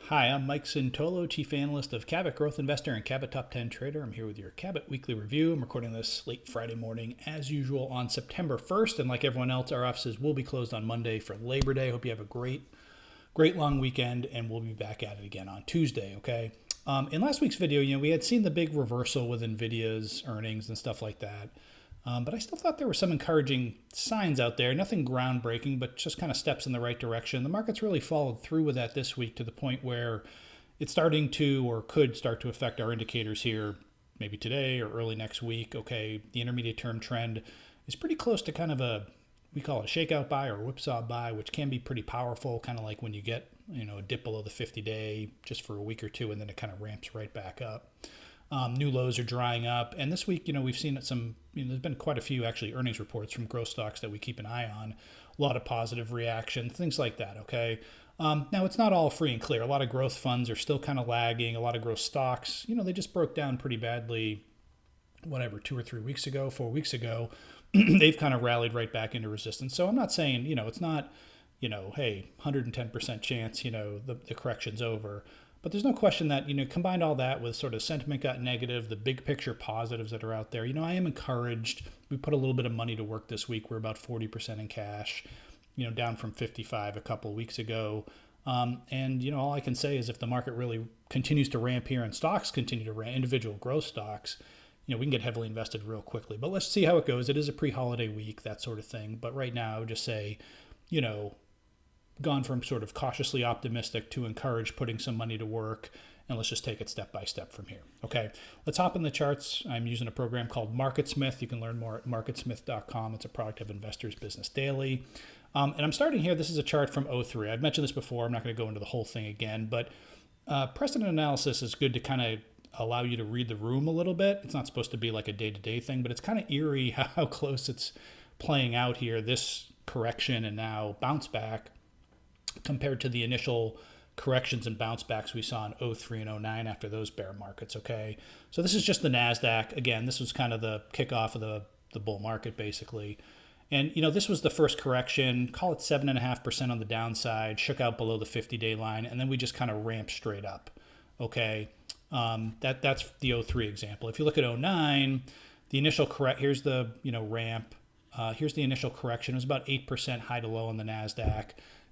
Hi, I'm Mike Cintolo, Chief Analyst of Cabot Growth Investor and Cabot Top 10 Trader. I'm here with your Cabot Weekly Review. I'm recording this late Friday morning, as usual, on September 1st. And like everyone else, our offices will be closed on Monday for Labor Day. Hope you have a great long weekend, and we'll be back at it again on Tuesday, okay? In last week's video, we had seen the big reversal with NVIDIA's earnings and stuff like that. But I still thought there were some encouraging signs out there. Nothing groundbreaking, but just kind of steps in the right direction. The market's really followed through with that this week to the point where it's starting to, or could start to, affect our indicators here maybe today or early next week. Okay, the intermediate term trend is pretty close to kind of we call it a shakeout buy or whipsaw buy, which can be pretty powerful, kind of like when you get a dip below the 50-day just for a week or two, and then it kind of ramps right back up. New lows are drying up, and this week, we've seen some. There's been quite a few actually earnings reports from growth stocks that we keep an eye on. A lot of positive reaction, things like that. Okay, now it's not all free and clear. A lot of growth funds are still kind of lagging. A lot of growth stocks, they just broke down pretty badly. 2 or 3 weeks ago, 4 weeks ago, they've kind of rallied right back into resistance. So I'm not saying it's not hey, 110% chance the correction's over. But there's no question that, combined all that with sort of sentiment got negative, the big picture positives that are out there, I am encouraged. We put a little bit of money to work this week. We're about 40% in cash, down from 55 a couple of weeks ago. And all I can say is if the market really continues to ramp here and stocks continue to ramp, individual growth stocks, we can get heavily invested real quickly. But let's see how it goes. It is a pre-holiday week, that sort of thing. But right now, I would just say, gone from sort of cautiously optimistic to encourage putting some money to work, and let's just take it step by step from here. Okay, let's hop in the charts. I'm using a program called MarketSmith. You can learn more at marketsmith.com. It's a product of Investors Business Daily. And I'm starting here. This is a chart from '03. I've mentioned this before. I'm not going to go into the whole thing again, but precedent analysis is good to kind of allow you to read the room a little bit. It's not supposed to be like a day-to-day thing, but it's kind of eerie how close it's playing out here, this correction and now bounce back, compared to the initial corrections and bounce backs we saw in '03 and '09 after those bear markets, okay? So this is just the NASDAQ. Again, this was kind of the kickoff of the bull market, basically. And, this was the first correction, call it 7.5% on the downside, shook out below the 50-day line, and then we just kind of ramped straight up, okay? That's the '03 example. If you look at '09, the initial here's the, ramp. Here's the initial correction. It was about 8% high to low on the NASDAQ.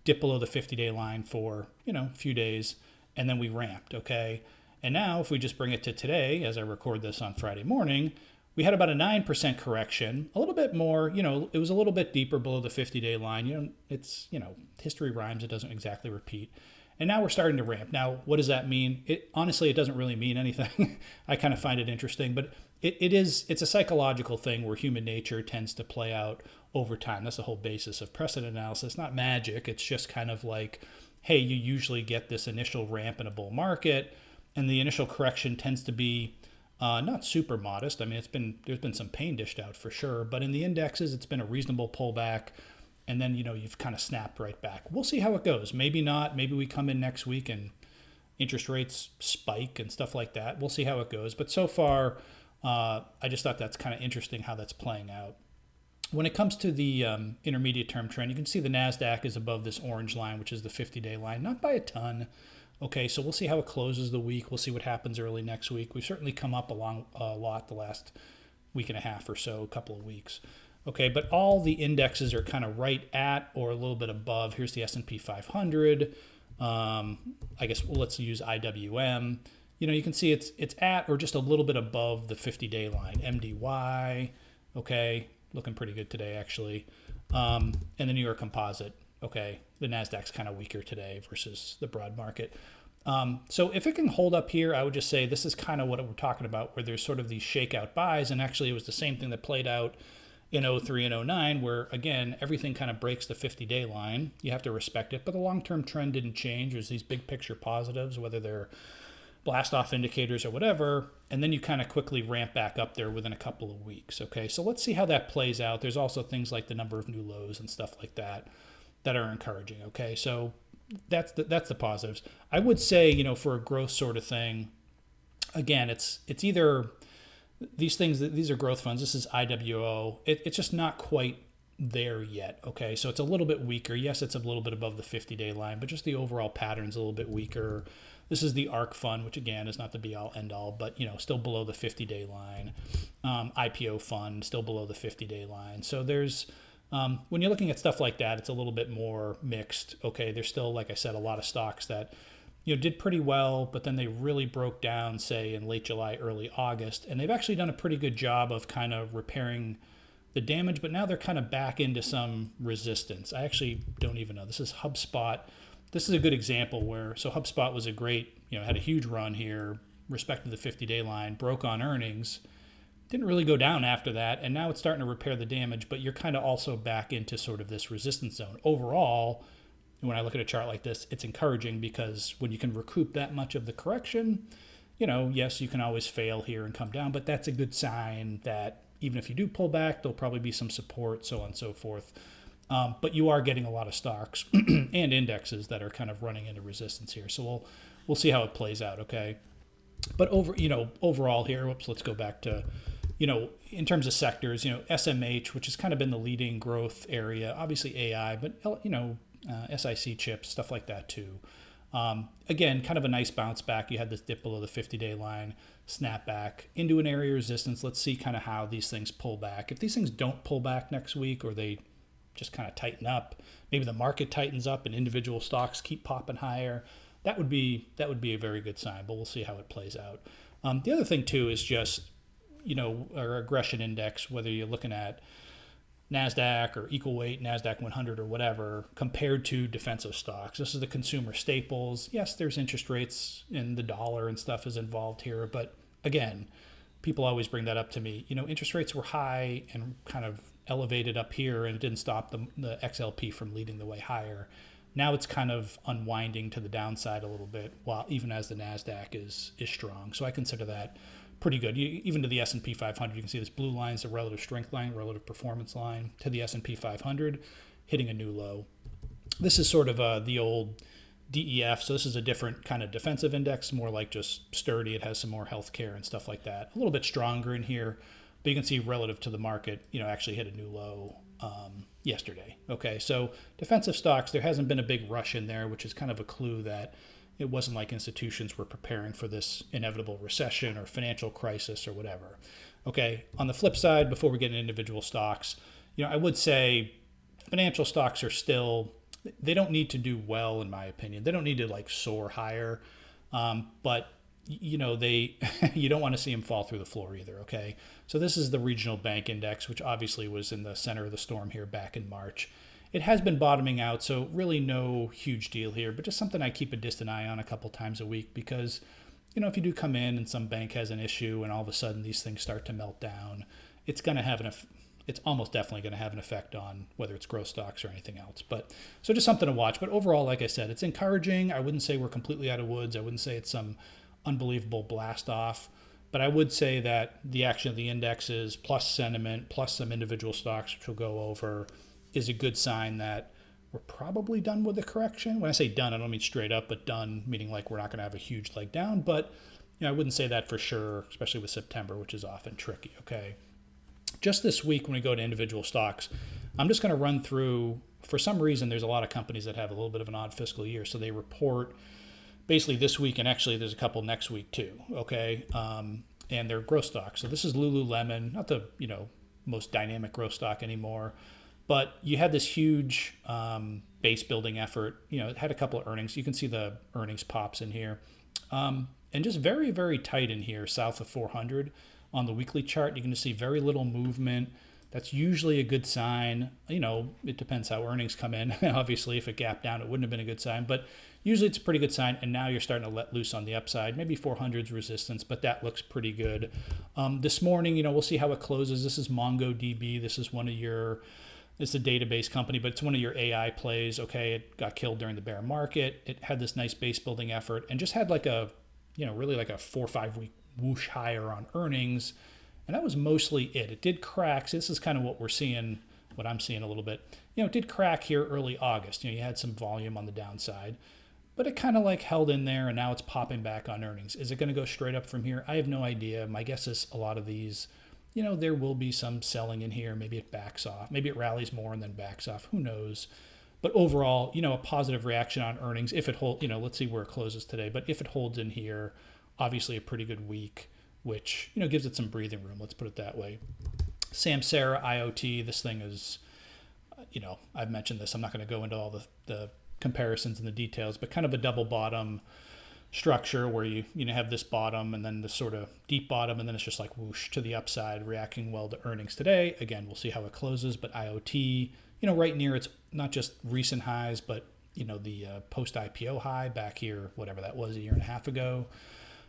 Dip below the 50-day line for, a few days, and then we ramped, okay? And now if we just bring it to today, as I record this on Friday morning, we had about a 9% correction, a little bit more, it was a little bit deeper below the 50-day line. It's, history rhymes, it doesn't exactly repeat. And now we're starting to ramp. Now, what does that mean? Honestly, it doesn't really mean anything. I kind of find it interesting, but it's a psychological thing where human nature tends to play out over time. That's the whole basis of precedent analysis. Not magic. It's just kind of like, hey, you usually get this initial ramp in a bull market, and the initial correction tends to be not super modest. I mean, there's been some pain dished out for sure, but in the indexes, it's been a reasonable pullback, and then you've kind of snapped right back. We'll see how it goes. Maybe not. Maybe we come in next week and interest rates spike and stuff like that. We'll see how it goes. But so far, I just thought that's kind of interesting how that's playing out. When it comes to the intermediate term trend, you can see the NASDAQ is above this orange line, which is the 50-day line, not by a ton. Okay, so we'll see how it closes the week. We'll see what happens early next week. We've certainly come up a lot the last week and a half or so, a couple of weeks. Okay, but all the indexes are kind of right at or a little bit above. Here's the S&P 500. I guess let's use IWM. You can see it's at or just a little bit above the 50-day line. MDY, okay, looking pretty good today, actually. And the New York Composite, okay, the NASDAQ's kind of weaker today versus the broad market. So if it can hold up here, I would just say this is kind of what we're talking about, where there's sort of these shakeout buys, and actually it was the same thing that played out in '03 and '09, where, again, everything kind of breaks the 50-day line. You have to respect it, but the long-term trend didn't change. There's these big picture positives, whether they're blast-off indicators or whatever, and then you kind of quickly ramp back up there within a couple of weeks, okay? So let's see how that plays out. There's also things like the number of new lows and stuff like that that are encouraging, okay? So that's the positives. I would say, for a growth sort of thing, again, it's either these things, these are growth funds. This is IWO. It's just not quite there yet. Okay, so it's a little bit weaker. Yes, it's a little bit above the 50-day line, but just the overall pattern's a little bit weaker. This is the ARK fund, which again is not the be all end all, but still below the 50-day line. IPO fund still below the 50-day line. So there's when you're looking at stuff like that, it's a little bit more mixed. Okay, there's still, like I said, a lot of stocks that did pretty well, but then they really broke down, say, in late July, early August, and they've actually done a pretty good job of kind of repairing the damage, but now they're kind of back into some resistance. I actually don't even know. This is HubSpot. This is a good example where, so HubSpot was a great, had a huge run here, respected the 50-day line, broke on earnings, didn't really go down after that, and now it's starting to repair the damage, but you're kind of also back into sort of this resistance zone. Overall, when I look at a chart like this, it's encouraging because when you can recoup that much of the correction, yes, you can always fail here and come down, but that's a good sign that even if you do pull back, there'll probably be some support, so on and so forth. But you are getting a lot of stocks and indexes that are kind of running into resistance here. So we'll see how it plays out, okay? But overall here, let's go back to, in terms of sectors, SMH, which has kind of been the leading growth area, obviously AI, but SIC chips, stuff like that too. Again, kind of a nice bounce back. You had this dip below the 50-day line, snap back into an area of resistance. Let's see kind of how these things pull back. If these things don't pull back next week or they just kind of tighten up, maybe the market tightens up and individual stocks keep popping higher, that would be a very good sign, but we'll see how it plays out. The other thing too is just, our aggression index, whether you're looking at NASDAQ or equal weight, NASDAQ 100 or whatever, compared to defensive stocks. This is the consumer staples. Yes, there's interest rates and the dollar and stuff is involved here. But again, people always bring that up to me. Interest rates were high and kind of elevated up here and it didn't stop the XLP from leading the way higher. Now it's kind of unwinding to the downside a little bit, while even as the NASDAQ is strong. So I consider that pretty good. Even to the S&P 500, you can see this blue line is the relative strength line, relative performance line to the S&P 500, hitting a new low. This is sort of the old DEF, so this is a different kind of defensive index, more like just sturdy. It has some more healthcare and stuff like that. A little bit stronger in here, but you can see relative to the market, actually hit a new low yesterday. Okay, so defensive stocks, there hasn't been a big rush in there, which is kind of a clue that it wasn't like institutions were preparing for this inevitable recession or financial crisis or whatever. Okay, on the flip side, before we get into individual stocks, I would say financial stocks are still, they don't need to do well, in my opinion. They don't need to like soar higher, but you don't want to see them fall through the floor either, okay? So this is the regional bank index, which obviously was in the center of the storm here back in March. It has been bottoming out, so really no huge deal here, but just something I keep a distant eye on a couple times a week because, if you do come in and some bank has an issue and all of a sudden these things start to melt down, it's going to have it's almost definitely going to have an effect on whether it's growth stocks or anything else. But so just something to watch. But overall, like I said, it's encouraging. I wouldn't say we're completely out of woods. I wouldn't say it's some unbelievable blast off. But I would say that the action of the indexes plus sentiment plus some individual stocks, which we'll go over, is a good sign that we're probably done with the correction. When I say done, I don't mean straight up, but done, meaning like we're not going to have a huge leg down. But I wouldn't say that for sure, especially with September, which is often tricky, okay? Just this week, when we go to individual stocks, I'm just going to run through, for some reason, there's a lot of companies that have a little bit of an odd fiscal year. So they report basically this week, and actually there's a couple next week too, okay? And they're growth stocks. So this is Lululemon, not the most dynamic growth stock anymore. But you had this huge base building effort. It had a couple of earnings. You can see the earnings pops in here. And just very, very tight in here, south of 400 on the weekly chart. You can just see very little movement. That's usually a good sign. It depends how earnings come in. Obviously, if it gapped down, it wouldn't have been a good sign. But usually it's a pretty good sign. And now you're starting to let loose on the upside. Maybe 400's resistance, but that looks pretty good. This morning, we'll see how it closes. This is MongoDB. This is it's a database company, but it's one of your AI plays. Okay, it got killed during the bear market. It had this nice base building effort and just had like a, really like a 4 or 5 week whoosh higher on earnings. And that was mostly it. It did crack. So this is kind of what I'm seeing a little bit. It did crack here early August. You had some volume on the downside, but it kind of like held in there and now it's popping back on earnings. Is it going to go straight up from here? I have no idea. My guess is a lot of these there will be some selling in here. Maybe it backs off. Maybe it rallies more and then backs off. Who knows? But overall, a positive reaction on earnings. If it holds, let's see where it closes today. But if it holds in here, obviously a pretty good week, which, gives it some breathing room. Let's put it that way. Samsara IoT, this thing is, I've mentioned this. I'm not going to go into all the comparisons and the details, but kind of a double bottom structure where you have this bottom and then this sort of deep bottom, and then it's just like whoosh to the upside, reacting well to earnings today. Again, we'll see how it closes, but IoT, right near its not just recent highs, but the post-IPO high back here, whatever that was, a year and a half ago.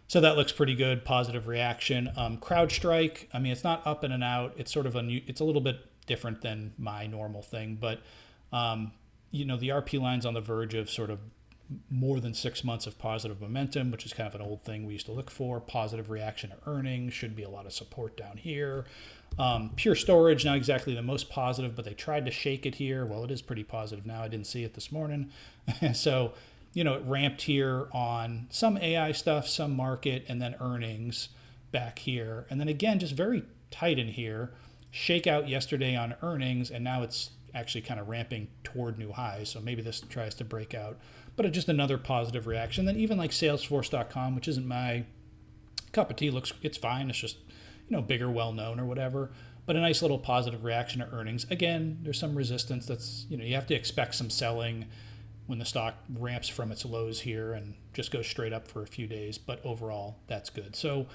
So that looks pretty good, positive reaction. CrowdStrike, it's not up and an out. It's sort of it's a little bit different than my normal thing, but the RP line's on the verge of sort of more than 6 months of positive momentum, which is kind of an old thing we used to look for. Positive reaction to earnings, should be a lot of support down here. Pure Storage, not exactly the most positive, but they tried to shake it here. Well, it is pretty positive now. I didn't see it this morning. So, it ramped here on some AI stuff, some market, and then earnings back here. And then again, just very tight in here. Shakeout yesterday on earnings, and now it's actually kind of ramping toward new highs. So maybe this tries to break out. But just another positive reaction. Then even like Salesforce.com, which isn't my cup of tea, it's fine. It's just, bigger, well-known or whatever. But a nice little positive reaction to earnings. Again, there's some resistance that's, you have to expect some selling when the stock ramps from its lows here and just goes straight up for a few days. But overall, that's good. So,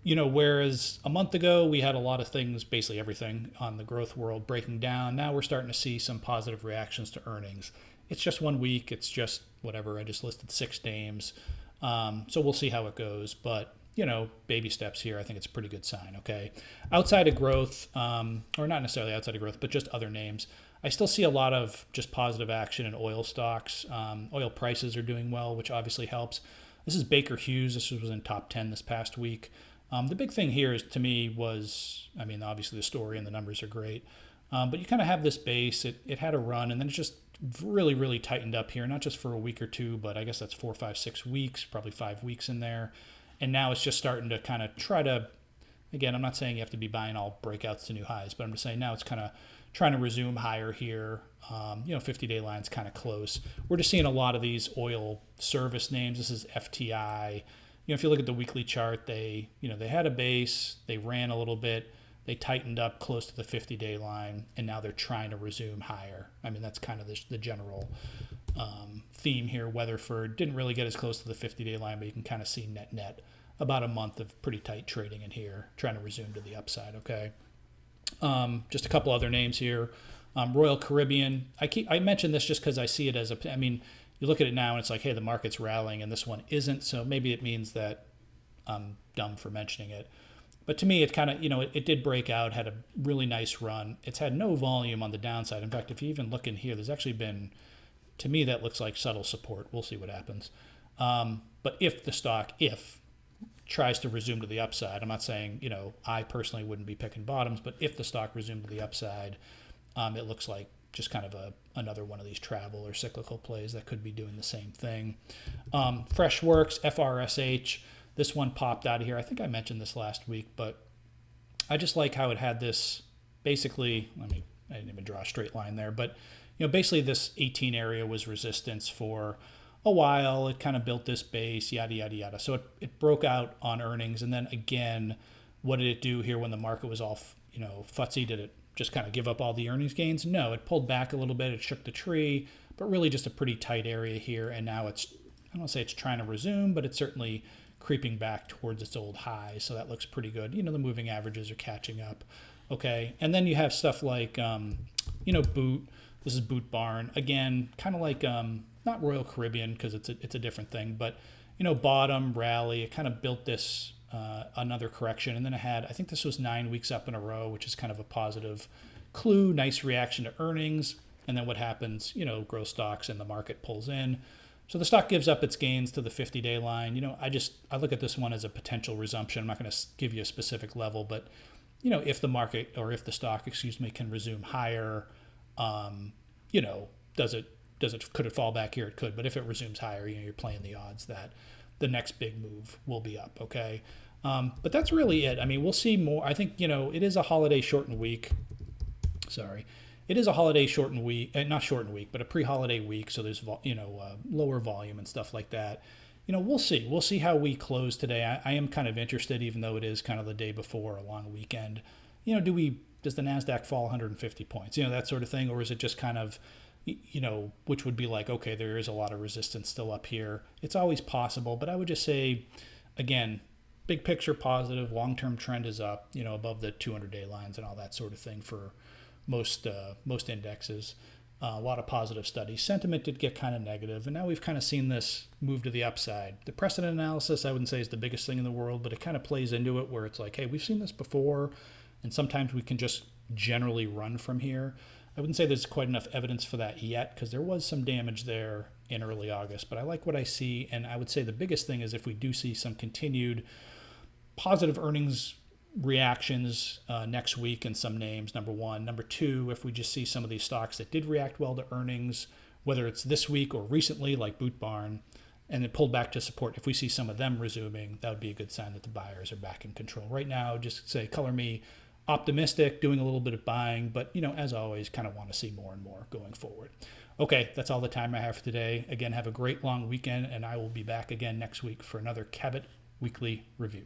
whereas a month ago we had a lot of things, basically everything on the growth world breaking down, now we're starting to see some positive reactions to earnings. It's just 1 week. It's just whatever. I just listed 6 names. So we'll see how it goes. But, baby steps here. I think it's a pretty good sign, okay? Outside of growth, or not necessarily outside of growth, but just other names, I still see a lot of just positive action in oil stocks. Oil prices are doing well, which obviously helps. This is Baker Hughes. This was in top 10 this past week. The big thing here is, to me, was, obviously the story and the numbers are great. But you kind of have this base. It had a run, and then it just really, really tightened up here, not just for a week or two, but I guess that's 4, 5, 6 weeks, probably 5 weeks in there. And now it's just starting to kind of try to, again, I'm not saying you have to be buying all breakouts to new highs, but I'm just saying now it's kind of trying to resume higher here. 50-day line's kind of close. We're just seeing a lot of these oil service names. This is FTI. If you look at the weekly chart, they had a base, they ran a little bit, they tightened up close to the 50-day line, and now they're trying to resume higher. That's kind of the general theme here. Weatherford didn't really get as close to the 50-day line, but you can kind of see net about a month of pretty tight trading in here, trying to resume to the upside, okay? Just a couple other names here. Royal Caribbean. I mention this just because I see it as you look at it now and it's like, hey, the market's rallying and this one isn't, so maybe it means that I'm dumb for mentioning it. But to me, it kind of, it did break out, had a really nice run. It's had no volume on the downside. In fact, if you even look in here, there's actually been, to me, that looks like subtle support. We'll see what happens. But if the stock, tries to resume to the upside, I'm not saying, I personally wouldn't be picking bottoms, but if the stock resumed to the upside, it looks like just kind of another one of these travel or cyclical plays that could be doing the same thing. Freshworks, FRSH, this one popped out of here. I think I mentioned this last week, but I just like how it had this, basically, I didn't even draw a straight line there, but basically this 18 area was resistance for a while. It kind of built this base, yada, yada, yada. So it broke out on earnings. And then again, what did it do here when the market was all, futzy? Did it just kind of give up all the earnings gains? No, it pulled back a little bit. It shook the tree, but really just a pretty tight area here. And now it's, I don't want to say it's trying to resume, but it's certainly creeping back towards its old high. So that looks pretty good. The moving averages are catching up. Okay. And then you have stuff like, Boot. This is Boot Barn. Again, kind of like, not Royal Caribbean because it's a different thing, but, bottom, rally, it kind of built this, another correction. And then it had, I think this was 9 weeks up in a row, which is kind of a positive clue, nice reaction to earnings. And then what happens, growth stocks and the market pulls in. So the stock gives up its gains to the 50-day line. I look at this one as a potential resumption. I'm not going to give you a specific level, but, if the market or if the stock, can resume higher, could it fall back here? It could, but if it resumes higher, you're playing the odds that the next big move will be up. Okay. But that's really it. I mean, we'll see more. I think, it is a holiday shortened week. Sorry. It is a holiday shortened week, not shortened week, but a pre-holiday week. So there's, lower volume and stuff like that. We'll see. We'll see how we close today. I am kind of interested, even though it is kind of the day before a long weekend. Does the NASDAQ fall 150 points? That sort of thing. Or is it just kind of, which would be like, okay, there is a lot of resistance still up here. It's always possible, but I would just say, again, big picture positive, long-term trend is up, above the 200-day lines and all that sort of thing for most indexes. A lot of positive studies. Sentiment did get kind of negative, and now we've kind of seen this move to the upside. The precedent analysis, I wouldn't say is the biggest thing in the world, but it kind of plays into it where it's like, hey, we've seen this before, and sometimes we can just generally run from here. I wouldn't say there's quite enough evidence for that yet, because there was some damage there in early August, but I like what I see, and I would say the biggest thing is if we do see some continued positive earnings reactions next week in some names, number one. Number two, if we just see some of these stocks that did react well to earnings, whether it's this week or recently, like Boot Barn, and then pulled back to support, if we see some of them resuming, that would be a good sign that the buyers are back in control. Right now, just say, color me optimistic, doing a little bit of buying, but, as always, kind of want to see more and more going forward. Okay, that's all the time I have for today. Again, have a great long weekend, and I will be back again next week for another Cabot Weekly Review.